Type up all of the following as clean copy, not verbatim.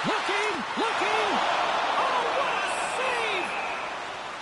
Looking. Oh, what a save!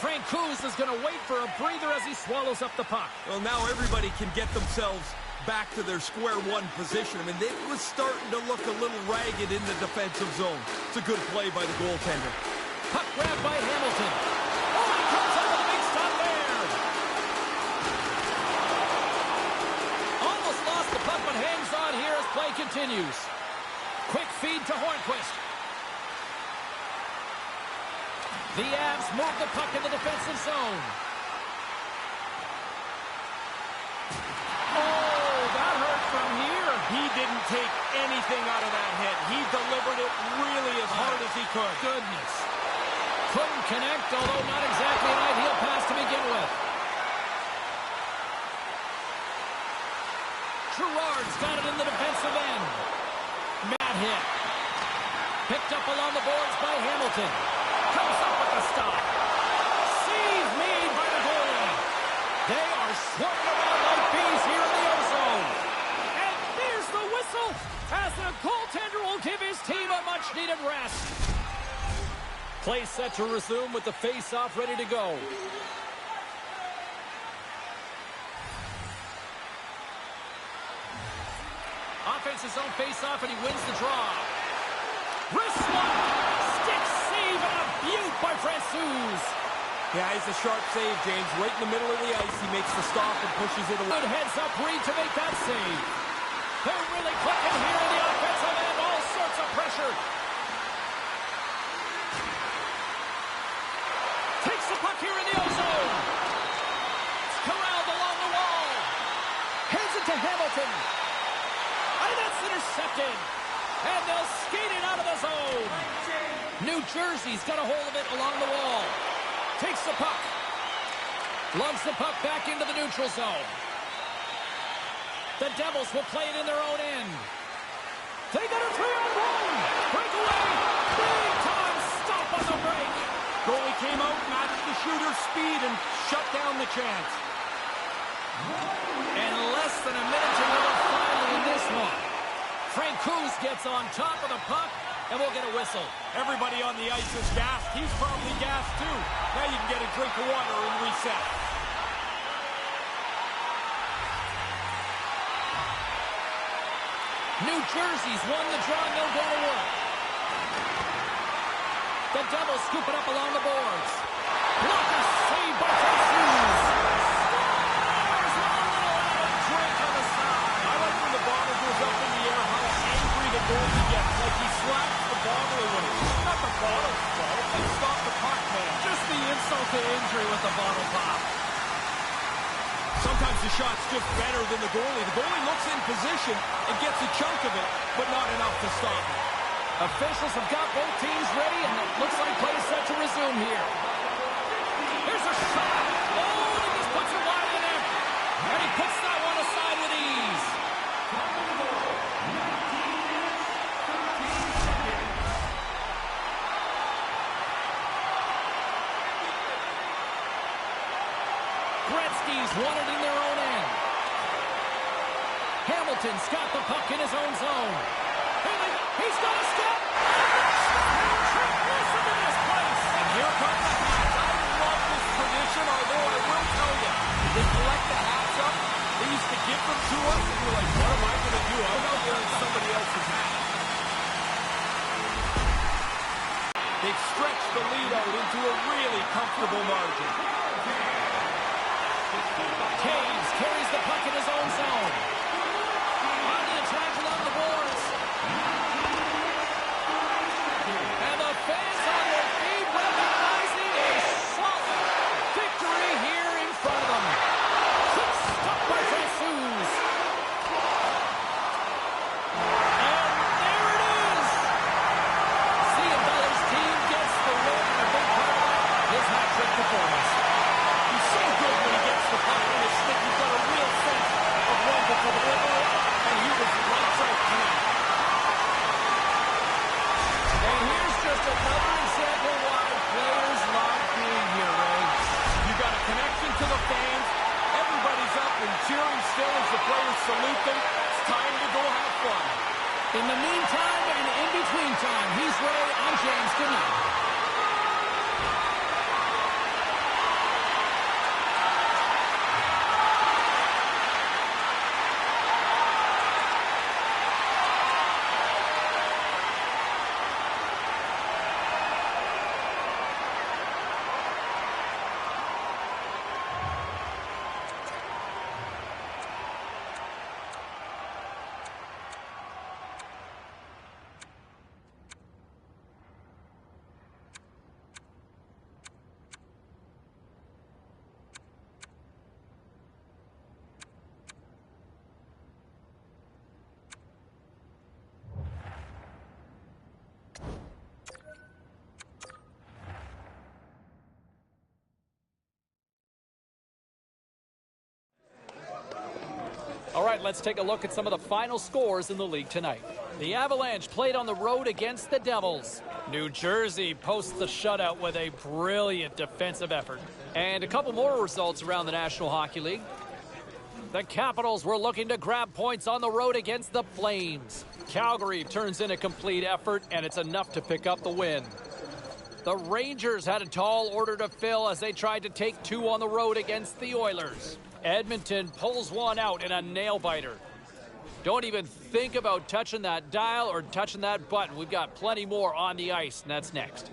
Francouz is going to wait for a breather as he swallows up the puck. Well, now everybody can get themselves back to their square one position. I mean, it was starting to look a little ragged in the defensive zone. It's a good play by the goaltender. Puck grabbed by Hamilton. Oh, he comes up with a big stop there. Almost lost the puck, but hangs on here as play continues. Quick feed to Hornquist. The Avs move the puck in the defensive zone. Oh, that hurt from here. He didn't take anything out of that hit. He delivered it really as hard as he could. Goodness. Couldn't connect, although not exactly an ideal pass to begin with. Gerard's got it in the defensive end. Matt hit. Picked up along the boards by Hamilton. Comes up with the stop. Save made by the goalie. They are swarming around like bees here in the O-zone. And there's the whistle as the goaltender will give his team a much-needed rest. Play set to resume with the face-off ready to go. Offense's own face-off, and he wins the draw. Wrist swap. Stick save and a beaut by Francouz. Yeah, he's a sharp save, James. Right in the middle of the ice, he makes the stop and pushes it away. Good heads-up read to make that save. They're really clicking here in the offensive end. All sorts of pressure. Takes the puck here in the O-zone. It's corralled along the wall. Hands it to Hamilton. And that's intercepted. And they'll skate it out of the zone. New Jersey's got a hold of it along the wall. Takes the puck. Lugs the puck back into the neutral zone. The Devils will play it in their own end. They got a 3-on-1. Breakaway. Big time stop on the break. Goalie came out, matched the shooter's speed, and shut down the chance. And less than a minute to go finally in this one. Francouz gets on top of the puck, and we'll get a whistle. Everybody on the ice is gassed. He's probably gassed too. Now you can get a drink of water and reset. New Jersey's won the draw, and they'll go to work. The Devils scoop it up along the boards. Blocker save by Francouz. There's a little drink on the side. I like when the bottle goes up in the air, how angry the goalie gets, like he slaps the bottle away. Not the bottle's fault. They stop the puck, man. Just the insult to injury with the bottle pop. Sometimes the shot's just better than the goalie. The goalie looks in position and gets a chunk of it, but not enough to stop it. Officials have got both teams ready, and it looks like play is set to resume here. Here's a shot. Oh, he just puts it wide of the net. And he puts that one aside with ease. Gretzky's won it in their own end. Hamilton's got the puck in his own zone. He's got a step. Listen to this place. And here comes the hats. I love this tradition, although I will tell you, they collect the hats up. They used to give them to us, and we're like, what am I going to do? I'm not wearing somebody else's hat. They've stretched the lead out into a really comfortable margin. Caves carries the puck in his own zone. On the attack along the boards. And the fans on their feet recognizing a solid victory here in front of them. Quick stop by Francouz. And there it is. Ciabella's team gets the win, and a big part of that, his hat-trick performance. He's so good when he gets the puck in his stick. He's got a real sense of when to deliver it, and he was lights out tonight. And here's just another example why players love being here, Ray. You got a connection to the fans. Everybody's up and cheering still as the players salute them. It's time to go have fun. In the meantime and in between time, he's ready games tonight. All right, let's take a look at some of the final scores in the league tonight. The Avalanche played on the road against the Devils. New Jersey posts the shutout with a brilliant defensive effort. And a couple more results around the National Hockey League. The Capitals were looking to grab points on the road against the Flames. Calgary turns in a complete effort, and it's enough to pick up the win. The Rangers had a tall order to fill as they tried to take two on the road against the Oilers. Edmonton pulls one out in a nail-biter. Don't even think about touching that dial or touching that button. We've got plenty more on the ice, and that's next.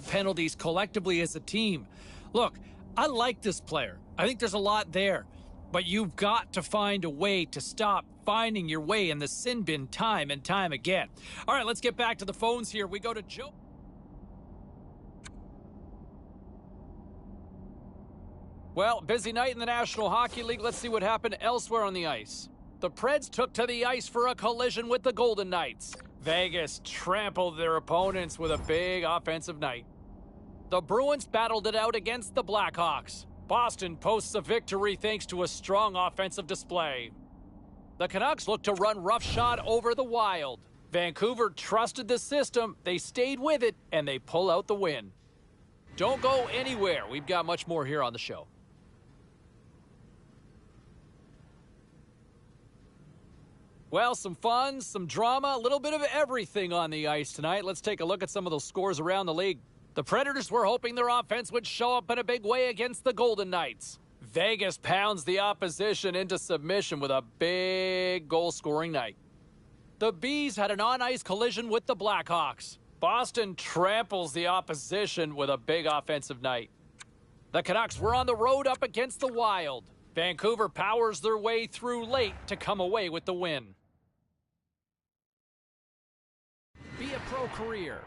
penalties collectively as a team. Look, I like this player. I think there's a lot there. But you've got to find a way to stop finding your way in the sin bin time and time again. All right, let's get back to the phones here. We go to Joe. Well, busy night in the National Hockey League. Let's see what happened elsewhere on the ice. The Preds took to the ice for a collision with the Golden Knights. Vegas trampled their opponents with a big offensive night. The Bruins battled it out against the Blackhawks. Boston posts a victory thanks to a strong offensive display. The Canucks looked to run roughshod over the Wild. Vancouver trusted the system, they stayed with it, and they pull out the win. Don't go anywhere. We've got much more here on the show. Well, some fun, some drama, a little bit of everything on the ice tonight. Let's take a look at some of those scores around the league. The Predators were hoping their offense would show up in a big way against the Golden Knights. Vegas pounds the opposition into submission with a big goal-scoring night. The Bees had an on-ice collision with the Blackhawks. Boston tramples the opposition with a big offensive night. The Canucks were on the road up against the Wild. Vancouver powers their way through late to come away with the win. Be a pro career.